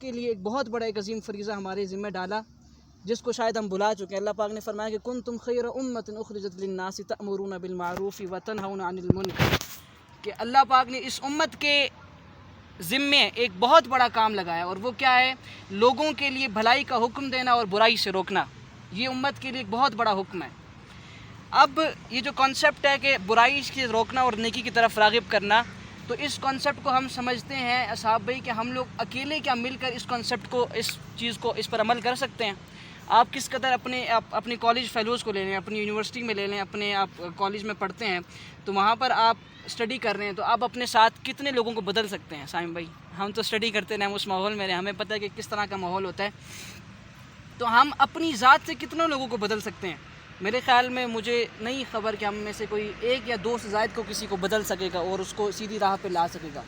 کے لیے ایک بہت بڑا ایک عظیم فریضہ ہمارے ذمہ ڈالا، جس کو شاید ہم بھلا چکے ہیں۔ اللہ پاک نے فرمایا کہ کنتم خیر امۃ اخرجت للناس تأمرون بالمعروف وتنہون عن المنکر، کہ اللہ پاک نے اس امت کے ذمے ایک بہت بڑا کام لگایا، اور وہ کیا ہے؟ لوگوں کے لیے بھلائی کا حکم دینا اور برائی سے روکنا۔ یہ امت کے لیے ایک بہت بڑا حکم ہے۔ اب یہ جو کانسیپٹ ہے کہ برائی سے روکنا اور نیکی کی طرف راغب کرنا، تو اس کانسیپٹ کو ہم سمجھتے ہیں اصحاب بھائی کہ ہم لوگ اکیلے کیا مل کر اس کانسیپٹ کو، اس چیز کو، اس پر عمل کر سکتے ہیں؟ آپ کس قدر اپنے کالج فیلوز کو لے لیں، اپنی یونیورسٹی میں لے لیں، اپنے آپ کالج میں پڑھتے ہیں تو وہاں پر آپ اسٹڈی کر رہے ہیں، تو آپ اپنے ساتھ کتنے لوگوں کو بدل سکتے ہیں؟ سائم بھائی، ہم تو اسٹڈی کرتے ہیں، ہم اس ماحول میں رہے، ہمیں پتہ ہے کہ کس طرح کا ماحول ہوتا ہے، تو ہم اپنی ذات سے کتنے لوگوں کو بدل سکتے ہیں؟ میرے خیال میں مجھے نہیں خبر کہ ہم میں سے کوئی ایک یا دو سے زائد کو کسی کو بدل سکے گا اور اس کو سیدھی راہ پہ لا سکے گا۔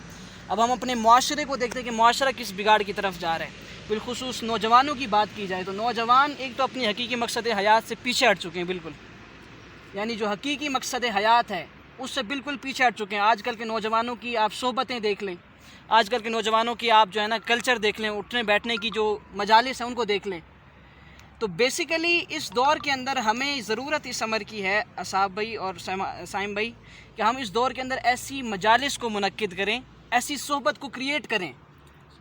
اب ہم اپنے معاشرے کو دیکھتے ہیں کہ معاشرہ کس بگاڑ کی طرف جا رہا ہے۔ بالخصوص نوجوانوں کی بات کی جائے تو نوجوان ایک تو اپنی حقیقی مقصد حیات سے پیچھے ہٹ چکے ہیں بالکل، یعنی جو حقیقی مقصد حیات ہے اس سے بالکل پیچھے ہٹ چکے ہیں۔ آج کل کے نوجوانوں کی آپ صحبتیں دیکھ لیں، آج کل کے نوجوانوں کی آپ جو ہے نا کلچر دیکھ لیں، اٹھنے بیٹھنے کی جو مجالس ہیں ان کو دیکھ لیں، تو بیسیکلی اس دور کے اندر ہمیں ضرورت اس امر کی ہے اصحاب بھائی اور سائم بھائی، کہ ہم اس دور کے اندر ایسی مجالس کو منعقد کریں، ایسی صحبت کو کریٹ کریں،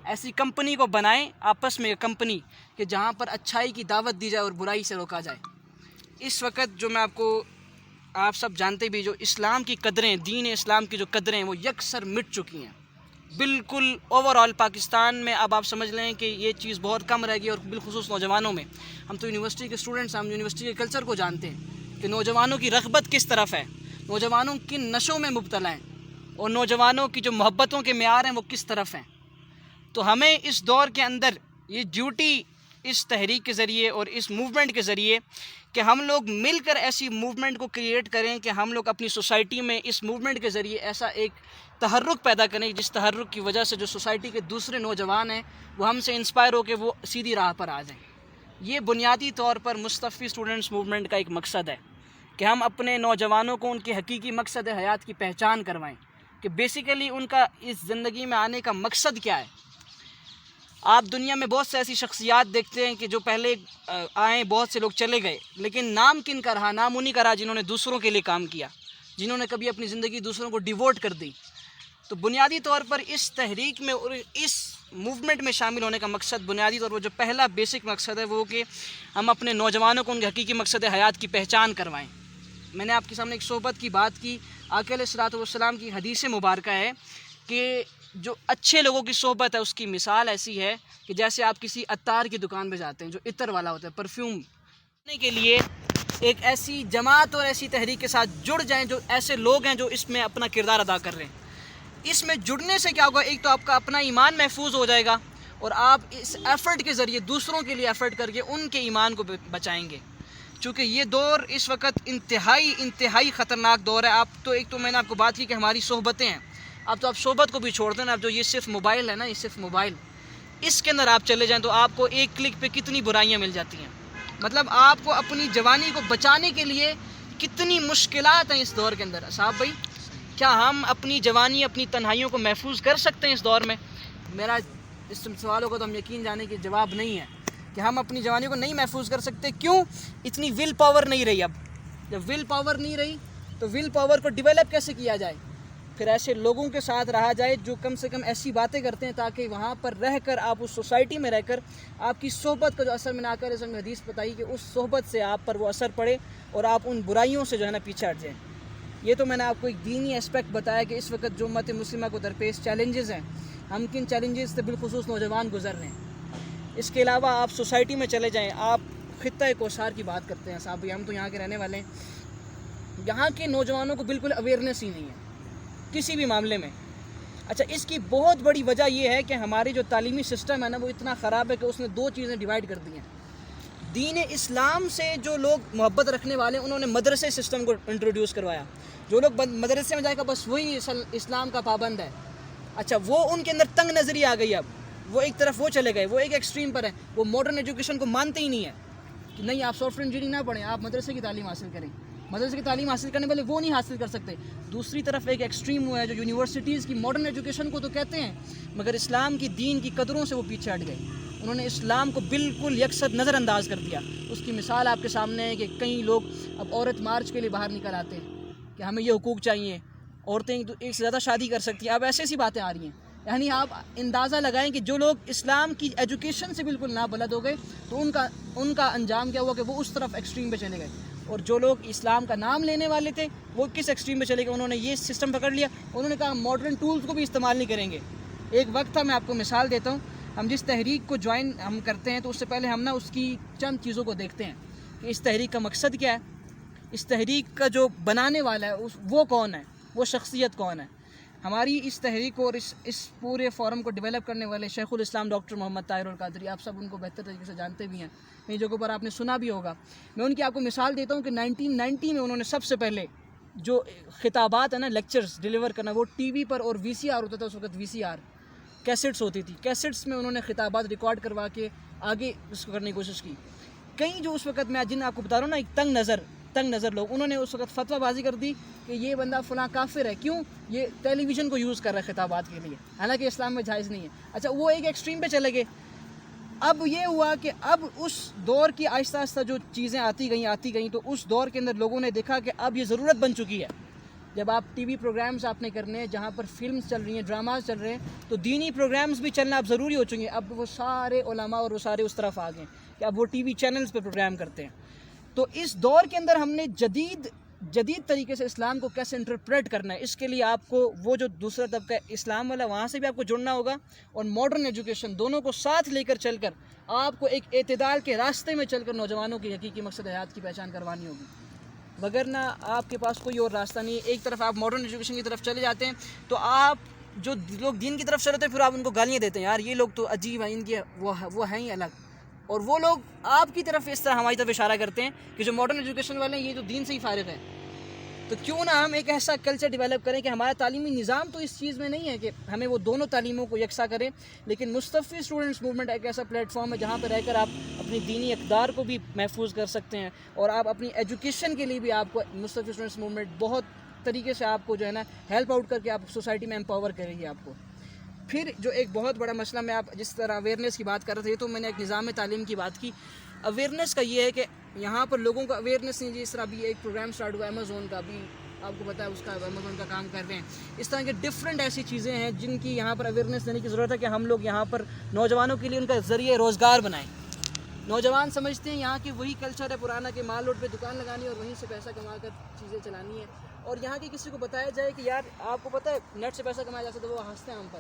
ایسی کمپنی کو بنائیں، آپس میں کمپنی کہ جہاں پر اچھائی کی دعوت دی جائے اور برائی سے روکا جائے۔ اس وقت جو میں آپ سب جانتے بھی، جو اسلام کی قدریں، دین اسلام کی جو قدریں ہیں وہ یکسر مٹ چکی ہیں بالکل۔ اوورآل پاکستان میں اب آپ سمجھ لیں کہ یہ چیز بہت کم رہ گئی، اور بالخصوص نوجوانوں میں۔ ہم تو یونیورسٹی کے اسٹوڈنٹس، ہم یونیورسٹی کے کلچر کو جانتے ہیں کہ نوجوانوں کی رغبت کس طرف ہے، نوجوانوں کن نشوں میں مبتلا ہیں، اور نوجوانوں کی جو محبتوں کے معیار ہیں وہ کس طرف ہیں۔ تو ہمیں اس دور کے اندر یہ ڈیوٹی اس تحریک کے ذریعے اور اس موومنٹ کے ذریعے کہ ہم لوگ مل کر ایسی موومنٹ کو کریٹ کریں کہ ہم لوگ اپنی سوسائٹی میں اس موومنٹ کے ذریعے ایسا ایک تحرک پیدا کریں، جس تحرک کی وجہ سے جو سوسائٹی کے دوسرے نوجوان ہیں وہ ہم سے انسپائر ہو کے وہ سیدھی راہ پر آ جائیں۔ یہ بنیادی طور پر مصطفی اسٹوڈنٹس موومنٹ کا ایک مقصد ہے کہ ہم اپنے نوجوانوں کو ان کے حقیقی مقصد حیات کی پہچان کروائیں، کہ بیسیکلی ان کا اس زندگی میں آنے کا مقصد کیا ہے۔ آپ دنیا میں بہت سے ایسی شخصیات دیکھتے ہیں کہ جو پہلے آئیں، بہت سے لوگ چلے گئے، لیکن نام کن کا رہا؟ نام انہی کا رہا جنہوں نے دوسروں کے لیے کام کیا، جنہوں نے کبھی اپنی زندگی دوسروں کو ڈیووٹ کر دی۔ تو بنیادی طور پر اس تحریک میں اور اس موومنٹ میں شامل ہونے کا مقصد، بنیادی طور پر جو پہلا بیسک مقصد ہے وہ کہ ہم اپنے نوجوانوں کو ان کے حقیقی مقصد حیات کی پہچان کروائیں۔ میں نے آپ کے سامنے ایک صحبت کی بات کی، آقا علیہ الصلوۃ والسلام کی حدیث مبارکہ ہے کہ جو اچھے لوگوں کی صحبت ہے اس کی مثال ایسی ہے کہ جیسے آپ کسی عطار کی دکان پہ جاتے ہیں جو عطر والا ہوتا ہے، پرفیوم کرنے کے لیے ایک ایسی جماعت اور ایسی تحریک کے ساتھ جڑ جائیں، جو ایسے لوگ ہیں جو اس میں اپنا کردار ادا کر رہے ہیں۔ اس میں جڑنے سے کیا ہوگا؟ ایک تو آپ کا اپنا ایمان محفوظ ہو جائے گا، اور آپ اس ایفرٹ کے ذریعے دوسروں کے لیے ایفرٹ کر کے ان کے ایمان کو بچائیں گے۔ چونکہ یہ دور اس وقت انتہائی خطرناک دور ہے۔ ایک تو میں نے آپ کو بات کی کہ ہماری صحبتیں ہیں، اب تو آپ صحبت کو بھی چھوڑ دیں نا، اب جو یہ صرف موبائل ہے نا، یہ صرف موبائل، اس کے اندر آپ چلے جائیں تو آپ کو ایک کلک پہ کتنی برائیاں مل جاتی ہیں۔ مطلب آپ کو اپنی جوانی کو بچانے کے لیے کتنی مشکلات ہیں اس دور کے اندر۔ صاحب بھائی، کیا ہم اپنی جوانی، اپنی تنہائیوں کو محفوظ کر سکتے ہیں اس دور میں؟ میرا اس سوالوں کا تو ہم یقین جانے کہ جواب نہیں ہے کہ ہم اپنی جوانی کو نہیں محفوظ کر سکتے۔ کیوں؟ اتنی ول پاور نہیں رہی۔ اب جب ول پاور نہیں رہی تو ول پاور کو ڈیولپ کیسے کیا جائے؟ پھر ایسے لوگوں کے ساتھ رہا جائے جو کم سے کم ایسی باتیں کرتے ہیں تاکہ وہاں پر رہ کر، آپ اس سوسائٹی میں رہ کر، آپ کی صحبت کا جو اثر، میں نے آقا علیہ السلام کی حدیث بتائی کہ اس صحبت سے آپ پر وہ اثر پڑے اور آپ ان برائیوں سے جو ہے نا پیچھے ہٹ جائیں۔ یہ تو میں نے آپ کو ایک دینی اسپیکٹ بتایا کہ اس وقت جو امت مسلمہ کو درپیش چیلنجز ہیں، ہم کن چیلنجز سے بالخصوص نوجوان گزر رہے ہیں۔ اس کے علاوہ آپ سوسائٹی میں چلے جائیں، آپ خطہ کوثر کی بات کرتے ہیں صاحب، ہم تو یہاں کے رہنے والے ہیں، یہاں کے نوجوانوں کو بالکل اویئرنیس ہی نہیں ہے کسی بھی معاملے میں۔ اچھا، اس کی بہت بڑی وجہ یہ ہے کہ ہماری جو تعلیمی سسٹم ہے نا وہ اتنا خراب ہے کہ اس نے دو چیزیں ڈیوائیڈ کر دی ہیں۔ دین اسلام سے جو لوگ محبت رکھنے والے ہیں انہوں نے مدرسے سسٹم کو انٹروڈیوس کروایا۔ جو لوگ مدرسے میں جائے گا بس وہی اسلام کا پابند ہے، اچھا وہ ان کے اندر تنگ نظری آ گئی۔ اب وہ ایک طرف وہ چلے گئے، وہ ایک ایکسٹریم پر ہے، وہ ماڈرن ایجوکیشن کو مانتے ہی نہیں ہے کہ نہیں آپ سافٹ ویئر انجینئرنگ نہ پڑھیں، آپ مدرسے کی تعلیم حاصل کریں۔ مدرسے کی تعلیم حاصل کرنے والے وہ نہیں حاصل کر سکتے. دوسری طرف ایک ایکسٹریم ہوا ہے جو یونیورسٹیز کی ماڈرن ایجوکیشن کو تو کہتے ہیں مگر اسلام کی دین کی قدروں سے وہ پیچھے ہٹ گئے. انہوں نے اسلام کو بالکل یکسر نظر انداز کر دیا. اس کی مثال آپ کے سامنے ہے کہ کئی لوگ اب عورت مارچ کے لیے باہر نکل آتے ہیں کہ ہمیں یہ حقوق چاہیے, عورتیں ایک سے زیادہ شادی کر سکتی ہیں. اب ایسی باتیں آ رہی ہیں. یعنی آپ اندازہ لگائیں کہ جو لوگ اسلام کی ایجوکیشن سے بالکل نابلد ہو گئے تو ان کا انجام کیا ہوا کہ وہ اس طرف ایکسٹریم پہ چلے گئے. اور جو لوگ اسلام کا نام لینے والے تھے وہ کس ایکسٹریم پہ چلے گئے؟ انہوں نے یہ سسٹم پکڑ لیا, انہوں نے کہا ماڈرن ٹولز کو بھی استعمال نہیں کریں گے. ایک وقت تھا, میں آپ کو مثال دیتا ہوں, ہم جس تحریک کو جوائن ہم کرتے ہیں تو اس سے پہلے ہم اس کی چند چیزوں کو دیکھتے ہیں کہ اس تحریک کا مقصد کیا ہے, اس تحریک کا جو بنانے والا ہے وہ کون ہے, وہ شخصیت کون ہے. ہماری اس تحریک کو اور اس پورے فورم کو ڈیولپ کرنے والے شیخ الاسلام ڈاکٹر محمد طاہر القادری, آپ سب ان کو بہتر طریقے سے جانتے بھی ہیں, کئی جگہوں پر آپ نے سنا بھی ہوگا. میں ان کی آپ کو مثال دیتا ہوں کہ 1990 میں انہوں نے سب سے پہلے جو خطابات ہیں نا, لیکچرز ڈیلیور کرنا, وہ ٹی وی پر اور وی سی آر ہوتا تھا اس وقت, وی سی آر کیسٹس ہوتی تھی, کیسٹس میں انہوں نے خطابات ریکارڈ کروا کے آگے اس کو کرنے کی کوشش کی. کئی جو اس وقت میں جن آپ کو بتا رہا ہوں نا, ایک تنگ نظر لوگ, انہوں نے اس وقت فتویٰ بازی کر دی کہ یہ بندہ فلاں کافر ہے. کیوں؟ یہ ٹیلی ویژن کو یوز کر رہا ہے خطابات کے لیے, حالانکہ اسلام میں جائز نہیں ہے. اچھا, وہ ایک ایکسٹریم پہ چلے گئے. اب یہ ہوا کہ اب اس دور کی آہستہ آہستہ جو چیزیں آتی گئیں تو اس دور کے اندر لوگوں نے دیکھا کہ اب یہ ضرورت بن چکی ہے. جب آپ ٹی وی پروگرامز آپ نے کرنے ہیں جہاں پر فلمز چل رہی ہیں, ڈراماز چل رہے ہیں, تو دینی پروگرامز بھی چلنا اب ضروری ہو چکے ہیں. اب وہ سارے علماء اور وہ سارے اس طرف آ گئے کہ اب وہ ٹی وی چینلز پہ پروگرام کرتے ہیں. تو اس دور کے اندر ہم نے جدید طریقے سے اسلام کو کیسے انٹرپریٹ کرنا ہے, اس کے لیے آپ کو وہ جو دوسرا طبقہ اسلام والا وہاں سے بھی آپ کو جڑنا ہوگا, اور ماڈرن ایجوکیشن دونوں کو ساتھ لے کر چل کر آپ کو ایک اعتدال کے راستے میں چل کر نوجوانوں کی حقیقی مقصد حیات کی پہچان کروانی ہوگی. وگرنہ آپ کے پاس کوئی اور راستہ نہیں ہے. ایک طرف آپ ماڈرن ایجوکیشن کی طرف چلے جاتے ہیں تو آپ جو لوگ دین کی طرف چلتے ہیں پھر آپ ان کو گالیاں دیتے ہیں, یار یہ لوگ تو عجیب ہیں, ان کے وہ ہیں ہی الگ. اور وہ لوگ آپ کی طرف اس طرح ہماری طرف اشارہ کرتے ہیں کہ جو ماڈرن ایجوکیشن والے ہیں یہ تو دین سے ہی فارغ ہیں. تو کیوں نہ ہم ایک ایسا کلچر ڈیولپ کریں کہ ہمارا تعلیمی نظام تو اس چیز میں نہیں ہے کہ ہمیں وہ دونوں تعلیموں کو یکساں کریں, لیکن مصطفی اسٹوڈنٹس موومنٹ ایک ایسا پلیٹ فارم ہے جہاں پہ رہ کر آپ اپنی دینی اقدار کو بھی محفوظ کر سکتے ہیں, اور آپ اپنی ایجوکیشن کے لیے بھی آپ کو مصطفی اسٹوڈنٹس موومنٹ بہت طریقے سے آپ کو جو ہے نا ہیلپ آؤٹ کر کے آپ سوسائٹی میں امپاور کرے گی آپ کو. پھر جو ایک بہت بڑا مسئلہ میں آپ جس طرح اویئرنیس کی بات کر رہے تھے, تو میں نے ایک نظام تعلیم کی بات کی. اویئرنیس کا یہ ہے کہ یہاں پر لوگوں کا اویئرنیس نہیں. جس طرح بھی ایک پروگرام سٹارٹ ہوا امیزون کا, بھی آپ کو پتہ ہے اس کا, امیزون کا کام کر رہے ہیں. اس طرح کے ڈفرینٹ ایسی چیزیں ہیں جن کی یہاں پر اویئرنیس دینے کی ضرورت ہے کہ ہم لوگ یہاں پر نوجوانوں کے لیے ان کا ذریعہ روزگار بنائیں. نوجوان سمجھتے ہیں یہاں کی وہی کلچر ہے پرانا کہ مال روڈ پہ دکان لگانی ہے اور وہیں سے پیسہ کما کر چیزیں چلانی ہے, اور یہاں کی کسی کو بتایا جائے کہ یار آپ کو پتہ ہے نیٹ سے پیسہ کمایا جا سکتا ہے, وہ ہنستے ہیں ہم پر,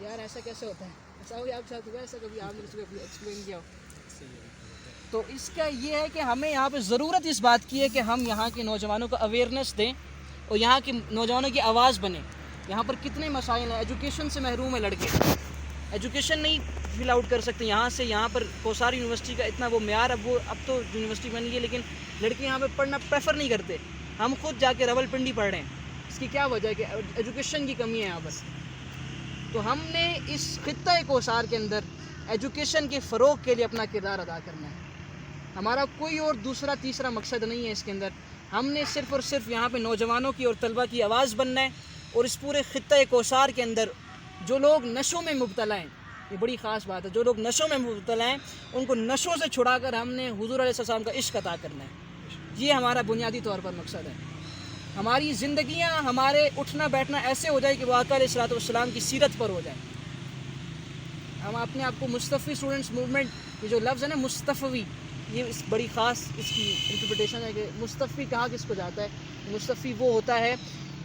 یار ایسا کیسے ہوتا ہے, ایسا ہو آپ کے ساتھ ہوا ایسا کبھی آپ نے کسی کو ایکسپلین کیا ہو؟ تو اس کا یہ ہے کہ ہمیں یہاں پہ ضرورت اس بات کی ہے کہ ہم یہاں کے نوجوانوں کو اویئرنیس دیں اور یہاں کے نوجوانوں کی آواز بنے. یہاں پر کتنے مسائل ہیں, ایجوکیشن سے محروم ہیں لڑکے, ایجوکیشن نہیں فل آؤٹ کر سکتے. یہاں پر کوسار یونیورسٹی کا اتنا وہ معیار, اب تو یونیورسٹی بن گئی ہے لیکن لڑکے یہاں پہ پڑھنا پریفر نہیں کرتے. ہم خود جا کے رول پنڈی پڑھ رہے ہیں. اس کی کیا وجہ ہے کہ ایجوکیشن کی کمی ہے یہاں پر. تو ہم نے اس خطہ کوسار کے اندر ایجوکیشن کے فروغ کے لیے اپنا کردار ادا کرنا ہے. ہمارا کوئی اور دوسرا تیسرا مقصد نہیں ہے اس کے اندر. ہم نے صرف اور صرف یہاں پہ نوجوانوں کی اور طلبہ کی آواز بننا ہے, اور اس پورے خطہ کوسار کے اندر جو لوگ نشوں میں مبتلا ہیں, یہ بڑی خاص بات ہے, جو لوگ نشوں میں مبتلا ہیں ان کو نشوں سے چھڑا کر ہم نے حضور علیہ السلام کا عشق عطا کرنا ہے. یہ ہمارا بنیادی طور پر مقصد ہے. ہماری زندگیاں, ہمارے اٹھنا بیٹھنا ایسے ہو جائے کہ وہ آقا علیہ الصلوۃ والسلام کی سیرت پر ہو جائے. ہم اپنے آپ کو مصطفی اسٹوڈنٹس موومنٹ, یہ جو لفظ ہے نا مصطفی, یہ اس بڑی خاص اس کی انٹرپریٹیشن ہے کہ مصطفی کہا کس کو جاتا ہے. مصطفی وہ ہوتا ہے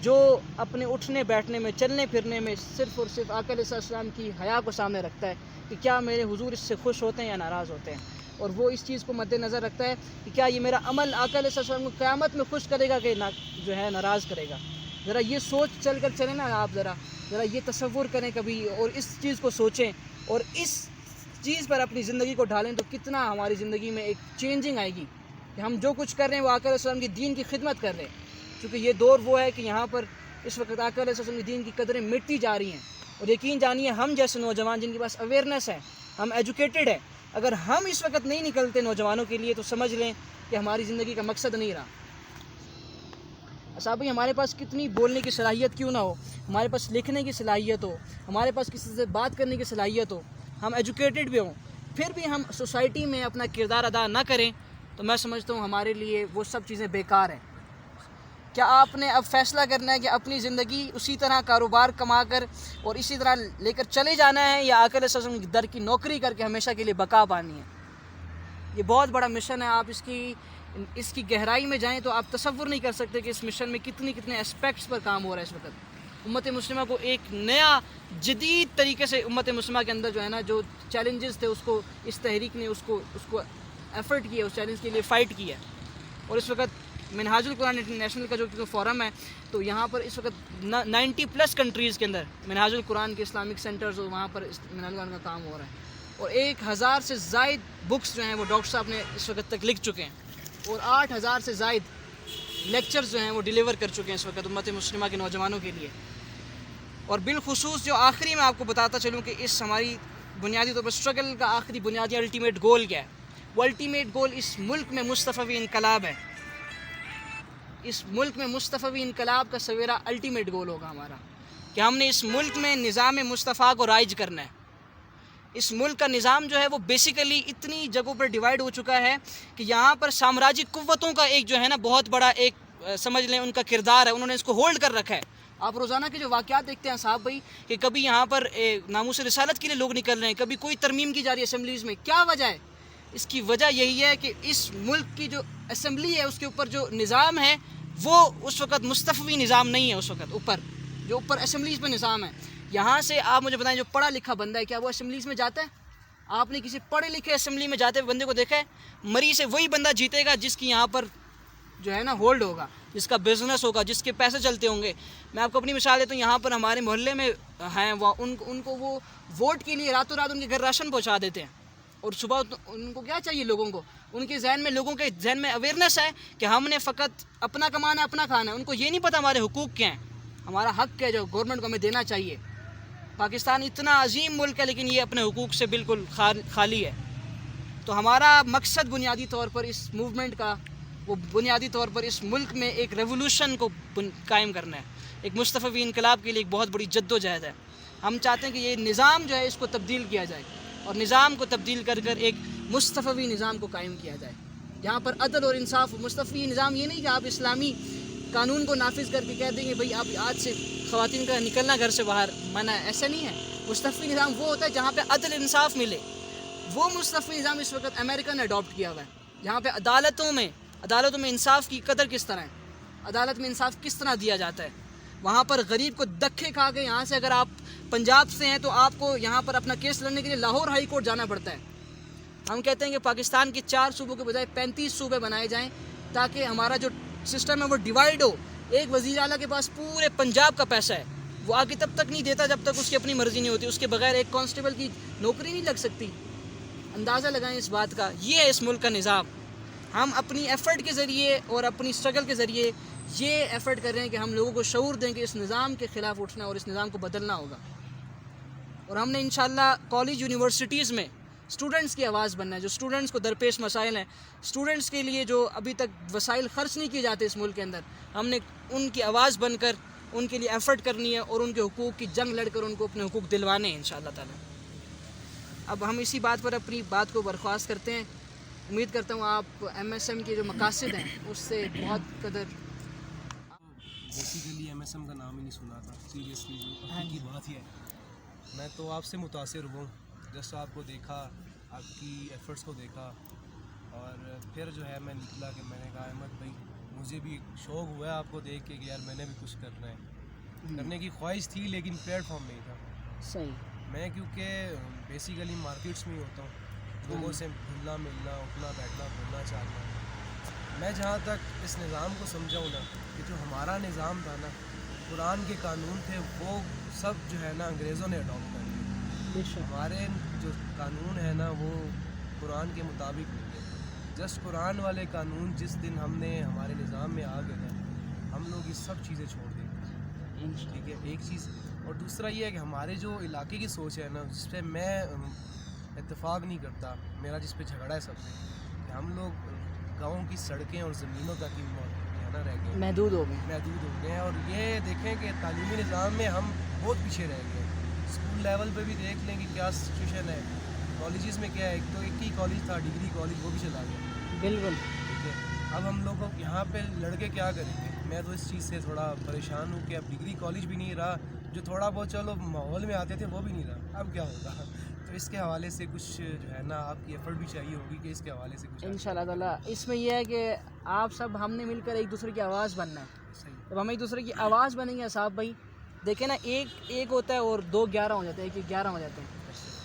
جو اپنے اٹھنے بیٹھنے میں, چلنے پھرنے میں صرف اور صرف آقا علیہ السلام کی حیا کو سامنے رکھتا ہے کہ کیا میرے حضور اس سے خوش ہوتے ہیں یا ناراض ہوتے ہیں, اور وہ اس چیز کو مد نظر رکھتا ہے کہ کیا یہ میرا عمل آقا علیہ السلام کو قیامت میں خوش کرے گا کہ جو ہے ناراض کرے گا. ذرا یہ سوچ چل کر چلیں نا آپ, ذرا یہ تصور کریں کبھی اور اس چیز کو سوچیں اور اس چیز پر اپنی زندگی کو ڈھالیں تو کتنا ہماری زندگی میں ایک چینجنگ آئے گی کہ ہم جو کچھ کر رہے ہیں وہ آقا علیہ السلام کی دین کی خدمت کر رہے ہیں. کیونکہ یہ دور وہ ہے کہ یہاں پر اس وقت آقا علیہ السلام کی دین کی قدریں مٹتی جا رہی ہیں, اور یقین جانیے ہم جیسے نوجوان جن کے پاس اویئرنیس ہے, ہم ایجوکیٹڈ ہے, اگر ہم اس وقت نہیں نکلتے نوجوانوں کے لیے تو سمجھ لیں کہ ہماری زندگی کا مقصد نہیں رہا. صاحب بھائی ہمارے پاس کتنی بولنے کی صلاحیت کیوں نہ ہو، ہمارے پاس لکھنے کی صلاحیت ہو، ہمارے پاس کسی سے بات کرنے کی صلاحیت ہو، ہم ایجوکیٹڈ بھی ہوں، پھر بھی ہم سوسائٹی میں اپنا کردار ادا نہ کریں تو میں سمجھتا ہوں ہمارے لیے وہ سب چیزیں بیکار ہیں۔ کیا آپ نے اب فیصلہ کرنا ہے کہ اپنی زندگی اسی طرح کاروبار کما کر اور اسی طرح لے کر چلے جانا ہے، یا آقا علیہ السلام کی در کی نوکری کر کے ہمیشہ کے لیے بقا پانی ہے؟ یہ بہت بڑا مشن ہے، آپ اس کی گہرائی میں جائیں تو آپ تصور نہیں کر سکتے کہ اس مشن میں کتنے اسپیکٹس پر کام ہو رہا ہے اس وقت۔ امت مسلمہ کو ایک نیا جدید طریقے سے امت مسلمہ کے اندر جو ہے نا، جو چیلنجز تھے اس کو اس تحریک نے اس کو ایفرٹ کیا، اس چیلنج کے لیے فائٹ کیا۔ اور اس وقت منہاج القرآن انٹرنیشنل کا جو فورم ہے، تو یہاں پر اس وقت 90+ کنٹریز کے اندر منہاج القرآن کے اسلامک سینٹرز اور وہاں پر منہاج القرآن کا کام ہو رہا ہے، اور 1000 سے زائد بکس جو ہیں وہ ڈاکٹر صاحب نے اس وقت تک لکھ چکے ہیں، اور 8000 سے زائد لیکچرز جو ہیں وہ ڈیلیور کر چکے ہیں اس وقت امت مسلمہ کے نوجوانوں کے لیے۔ اور بالخصوص جو آخری میں آپ کو بتاتا چلوں کہ اس ہماری بنیادی طور پر اسٹرگل کا آخری بنیادی الٹیمیٹ گول کیا ہے؟ وہ الٹیمیٹ گول اس ملک میں مصطفی انقلاب ہے۔ اس ملک میں مصطفی انقلاب کا سویرا الٹیمیٹ گول ہوگا ہمارا، کہ ہم نے اس ملک میں نظام مصطفیٰ کو رائج کرنا ہے۔ اس ملک کا نظام جو ہے وہ بیسیکلی اتنی جگہوں پر ڈیوائیڈ ہو چکا ہے کہ یہاں پر سامراجی قوتوں کا ایک جو ہے نا بہت بڑا ایک سمجھ لیں ان کا کردار ہے، انہوں نے اس کو ہولڈ کر رکھا ہے۔ آپ روزانہ کے جو واقعات دیکھتے ہیں صاحب بھائی کہ کبھی یہاں پر ناموس رسالت کے لیے لوگ نکل رہے ہیں، کبھی کوئی ترمیم کی جا رہی ہے اسمبلیز میں۔ کیا وجہ ہے؟ اس کی وجہ یہی ہے کہ اس ملک کی جو اسمبلی ہے اس کے اوپر جو نظام ہے وہ اس وقت مصطفی نظام نہیں ہے۔ اس وقت اوپر اسمبلیز پہ نظام ہے، یہاں سے آپ مجھے بتائیں جو پڑھا لکھا بندہ ہے کیا وہ اسمبلیز میں جاتا ہے؟ آپ نے کسی پڑھے لکھے اسمبلی میں جاتے ہوئے بندے کو دیکھا ہے؟ مری سے وہی بندہ جیتے گا جس کی یہاں پر جو ہے نا ہولڈ ہوگا، جس کا بزنس ہوگا، جس کے پیسے چلتے ہوں گے۔ میں آپ کو اپنی مثال دیتا ہوں، یہاں پر ہمارے محلے میں ہیں ان کو وہ ووٹ کے لیے راتوں رات ان کے گھر راشن پہنچا دیتے ہیں، اور صبح ان کو کیا چاہیے لوگوں کو، ان کے لوگوں کے ذہن میں اویئرنیس ہے کہ ہم نے فقط اپنا کمانا ہے، اپنا کھانا ہے۔ ان کو یہ نہیں پتہ ہمارے حقوق کیا ہیں، ہمارا حق کیا ہے جو گورنمنٹ کو ہمیں دینا چاہیے۔ پاکستان اتنا عظیم ملک ہے لیکن یہ اپنے حقوق سے بالکل خالی ہے۔ تو ہمارا مقصد بنیادی طور پر اس موومنٹ کا، وہ بنیادی طور پر اس ملک میں ایک ریولوشن کو قائم کرنا ہے، ایک مصطفی انقلاب کے لیے ایک بہت بڑی جد و جہد ہے۔ ہم چاہتے ہیں کہ یہ نظام جو ہے اس کو تبدیل کیا جائے، اور نظام کو تبدیل کر ایک مصطفی نظام کو قائم کیا جائے، جہاں پر عدل اور انصاف۔ مصطفی نظام یہ نہیں کہ آپ اسلامی قانون کو نافذ کر کے کہہ دیں گے بھئی آپ آج سے خواتین کا نکلنا گھر سے باہر منع ہے، ایسا نہیں ہے۔ مصطفی نظام وہ ہوتا ہے جہاں پہ عدل انصاف ملے۔ وہ مصطفی نظام اس وقت امریکہ نے اڈاپٹ کیا ہوا ہے، جہاں پہ عدالتوں میں انصاف کی قدر کس طرح ہے، عدالت میں انصاف کس طرح دیا جاتا ہے۔ وہاں پر غریب کو دھکے کھا کے، یہاں سے اگر آپ پنجاب سے ہیں تو آپ کو یہاں پر اپنا کیس لڑنے کے لیے لاہور ہائی کورٹ جانا پڑتا ہے۔ ہم کہتے ہیں کہ پاکستان کے 4 صوبوں کے بجائے 35 صوبے بنائے جائیں تاکہ ہمارا جو سسٹم ہے وہ ڈیوائیڈ ہو۔ ایک وزیر اعلیٰ کے پاس پورے پنجاب کا پیسہ ہے، وہ آگے تب تک نہیں دیتا جب تک اس کی اپنی مرضی نہیں ہوتی، اس کے بغیر ایک کانسٹیبل کی نوکری نہیں لگ سکتی۔ اندازہ لگائیں اس بات کا، یہ ہے اس ملک کا نظام۔ ہم اپنی ایفرٹ کے ذریعے اور اپنی اسٹرگل کے ذریعے یہ ایفرٹ کر رہے ہیں کہ ہم لوگوں کو شعور دیں کہ اس نظام کے خلاف اٹھنا اور اس نظام کو بدلنا ہوگا، اور ہم نے انشاءاللہ کالج یونیورسٹیز میں اسٹوڈنٹس کی آواز بننا ہے۔ جو اسٹوڈنٹس کو درپیش مسائل ہیں، اسٹوڈنٹس کے لیے جو ابھی تک وسائل خرچ نہیں کیے جاتے اس ملک کے اندر، ہم نے ان کی آواز بن کر ان کے لیے ایفرٹ کرنی ہے اور ان کے حقوق کی جنگ لڑ کر ان کو اپنے حقوق دلوانے ہیں انشاءاللہ تعالی۔ اب ہم اسی بات پر اپنی بات کو برخواست کرتے ہیں۔ امید کرتا ہوں آپ MSM کے جو مقاصد ہیں اس سے بہت قدر۔ بیسیکلی MSM کا نام ہی نہیں سنا تھا، سیریسلی جو حقیقی بات یہ ہے۔ میں تو آپ سے متاثر ہوں، جس آپ کو دیکھا، آپ کی ایفرٹس کو دیکھا، اور پھر جو ہے میں نکلا کہ میں نے کہا احمد بھائی مجھے بھی شوق ہوا ہے آپ کو دیکھ کے کہ یار میں نے بھی کچھ کرنا ہے، کرنے کی خواہش تھی لیکن پلیٹ فارم نہیں تھا صحیح۔ میں کیونکہ بیسیکلی مارکیٹس میں ہی ہوتا ہوں، لوگوں سے گھلنا ملنا، اٹھنا بیٹھنا، بولنا چالنا۔ میں جہاں تک اس نظام کو سمجھا ہوں نا کہ جو ہمارا نظام تھا نا، قرآن کے قانون تھے وہ سب جو ہے نا انگریزوں نے اڈاپٹ کر لیے۔ ہمارے جو قانون ہے نا وہ قرآن کے مطابق نہیں ہے۔ جسٹ قرآن والے قانون جس دن ہم نے ہمارے نظام میں آ گئے نا، ہم لوگ یہ سب چیزیں چھوڑ دیں گے، ٹھیک ہے، ایک چیز۔ اور دوسرا یہ ہے کہ ہمارے جو علاقے کی سوچ ہے نا، جس پہ میں اتفاق نہیں کرتا، میرا جس پہ جھگڑا ہے سب سے، کہ ہم لوگ گاؤں کی سڑکیں اور زمینوں تک ہی نا رہ گئے ہیں, محدود ہو گئے. محدود ہو گئے ہیں. اور یہ دیکھیں کہ تعلیمی نظام میں ہم بہت پیچھے رہ گئے ہیں. اسکول لیول پہ بھی دیکھ لیں کہ کیا سچویشن ہے. کالجز میں کیا ہے, ایک تو ایک ہی کالج تھا ڈگری کالج, وہ بھی چلا گیا. بالکل. ٹھیک ہے, اب ہم لوگ یہاں پہ لڑکے کیا کریں گے. میں تو اس چیز سے تھوڑا پریشان ہوں کہ اب ڈگری کالج بھی نہیں رہا, جو تھوڑا بہت چلو ماحول میں آتے تھے وہ بھی نہیں رہا. اب کیا ہوگا. تو اس کے حوالے سے کچھ جو ہے نا آپ کی ایفرٹ بھی چاہیے ہوگی کہ اس کے حوالے سے کچھ ان شاء اللہ تعالیٰ اس میں یہ ہے کہ آپ سب ہم نے مل کر ایک دوسرے کی آواز بننا ہے. صحیح. جب ہم ایک دوسرے کی آواز بنیں گے صاحب بھائی, دیکھیں نا, ایک ہوتا ہے اور 2 11 ہو جاتے ہیں, 1 11 ہو جاتے ہیں.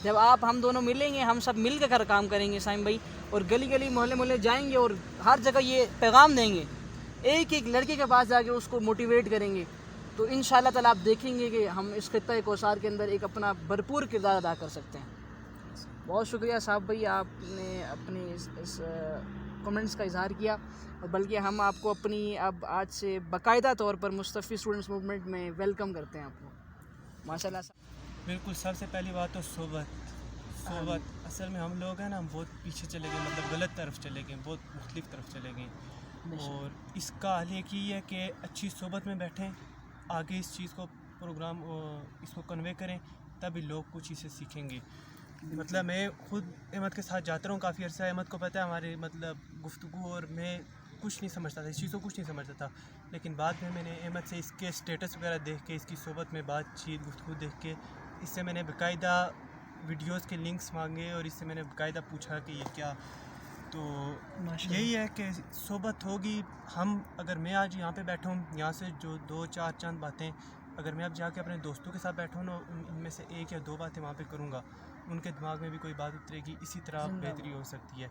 جب ہم دونوں ملیں گے, ہم سب مل کر کام کریں گے سائم بھائی, اور گلی گلی محلے محلے جائیں گے اور ہر جگہ یہ پیغام دیں گے, ایک لڑکے کے پاس جا کے اس کو موٹیویٹ کریں گے, تو ان شاء اللہ تعالیٰ آپ دیکھیں گے کہ ہم اس خطہ کوثر کے اندر ایک اپنا بھرپور کردار ادا کر سکتے ہیں. بہت شکریہ صاحب بھائی, آپ نے اپنی اس کمنٹس کا اظہار کیا, اور بلکہ ہم آپ کو اپنی اب آج سے باقاعدہ طور پر مصطفی اسٹوڈنٹس موومنٹ میں ویلکم کرتے ہیں آپ کو. ماشاء اللہ. بالکل, سب سے پہلی بات تو صحبت. اصل میں ہم لوگ ہیں نا, ہم بہت پیچھے چلے گئے, مطلب غلط طرف چلے گئے, بہت مختلف طرف چلے گئے. اور اس کا حل ایک ہی ہے کہ اچھی صحبت میں بیٹھیں, آگے اس چیز کو پروگرام اس کو کنوے کریں, تبھی لوگ کچھ اسے سیکھیں گے. مطلب میں خود احمد کے ساتھ جاتا ہوں کافی عرصہ. احمد کو پتہ ہے ہمارے مطلب گفتگو, اور میں کچھ نہیں سمجھتا تھا, اس چیز کو کچھ نہیں سمجھتا تھا. لیکن بعد میں نے احمد سے اس کے اسٹیٹس وغیرہ دیکھ کے, اس کی صحبت میں بات چیت گفتگو دیکھ کے, اس سے میں نے باقاعدہ ویڈیوز کے لنکس مانگے, اور اس سے میں نے باقاعدہ پوچھا کہ یہ کیا. تو یہی ہے کہ صحبت ہوگی. ہم اگر میں آج یہاں پہ بیٹھا ہوں, یہاں سے جو 2 4 چند باتیں اگر میں اب جا کے اپنے دوستوں کے ساتھ بیٹھا ہوں نا, ان میں سے 1 یا 2 باتیں وہاں پہ کروں گا, ان کے دماغ میں بھی کوئی بات اترے گی, اسی طرح بہتری ہو سکتی ہے.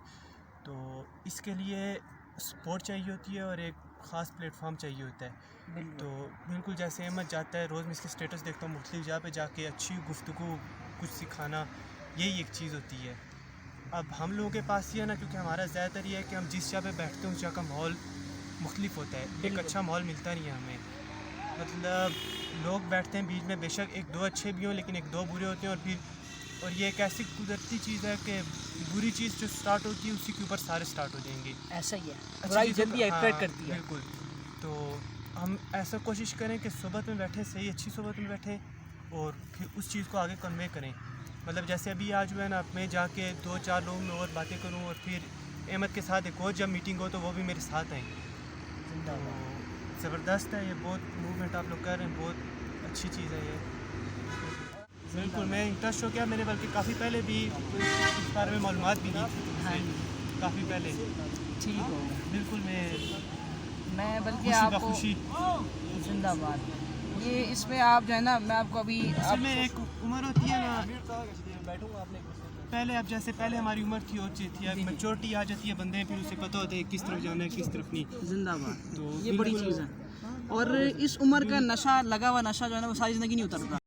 تو اس کے لیے سپورٹ چاہیے ہوتی ہے, اور ایک خاص پلیٹ فارم چاہیے ہوتا ہے. تو بالکل جیسے احمد جاتا ہے, روز میں اس کے اسٹیٹس دیکھتا ہوں, مختلف جگہ پہ جا کے اچھی گفتگو, کچھ سکھانا, یہی ایک چیز ہوتی ہے. اب ہم لوگوں کے پاس یہ ہے نا, کیونکہ ہمارا زیادہ تر یہ ہے کہ ہم جس جگہ پہ بیٹھتے ہیں اس جگہ کا ماحول مختلف ہوتا ہے, ایک اچھا ماحول ملتا نہیں ہے ہمیں. مطلب لوگ بیٹھتے ہیں بیچ میں, بے شک 1 2 اچھے بھی ہوں, لیکن 1 2 برے ہوتے ہیں. اور یہ ایک ایسی قدرتی چیز ہے کہ بری چیز جو سٹارٹ ہوتی ہے اسی کے اوپر سارے سٹارٹ ہو جائیں گے. ایسا ہی ہے, برائی جلدی اٹریکٹ کرتی ہے. بالکل. تو ہم ایسا کوشش کریں کہ صحبت میں بیٹھیں, صحیح اچھی صحبت میں بیٹھیں, اور پھر اس چیز کو آگے کنوے کریں. مطلب جیسے ابھی آج جو ہے نا, میں جا کے 2 4 لوگوں میں اور باتیں کروں, اور پھر احمد کے ساتھ ایک اور جب میٹنگ ہو تو وہ بھی میرے ساتھ آئیں. تو زبردست ہے, یہ بہت موومنٹ آپ لوگ کر رہے ہیں, بہت اچھی چیز ہے یہ. بالکل, میں انٹرسٹ ہو گیا, میں نے بلکہ کافی پہلے بھی اس بارے میں معلومات بھی دی تھی, کافی پہلے. ٹھیک ہو, بالکل. میں بلکہ آپ کو خوشی زندہ باد. یہ اس میں آپ جو ہے نا, میں آپ کو ابھی اصل میں ایک عمر ہوتی ہے نا, پہلے اب جیسے پہلے ہماری عمر تھی اور چیز تھی, اب میچورٹی آ جاتی ہے بندے, پھر اسے پتہ ہوتا ہے کس طرف جانا ہے کس طرف نہیں. زندہ باد. تو یہ بڑی چیز ہے, اور اس عمر کا نشہ, لگا ہوا نشہ جو ہے نا, وہ ساری زندگی نہیں اترتا.